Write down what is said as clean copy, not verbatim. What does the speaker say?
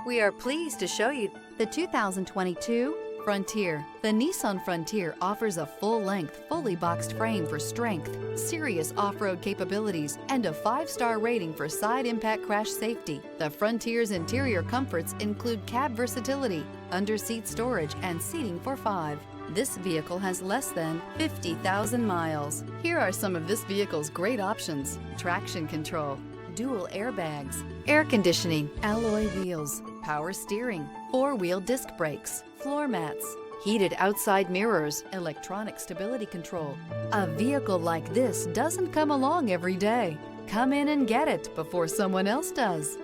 We are pleased to show you the 2022 Frontier. The Nissan Frontier offers a full-length, fully boxed frame for strength, serious off-road capabilities, and a 5-star rating for side impact crash safety. The Frontier's interior comforts include cab versatility, under-seat storage, and seating for 5. This vehicle has less than 50,000 miles. Here are some of this vehicle's great options: traction control, dual airbags, air conditioning, alloy wheels, power steering, 4-wheel disc brakes, floor mats, heated outside mirrors, electronic stability control. A vehicle like this doesn't come along every day. Come in and get it before someone else does.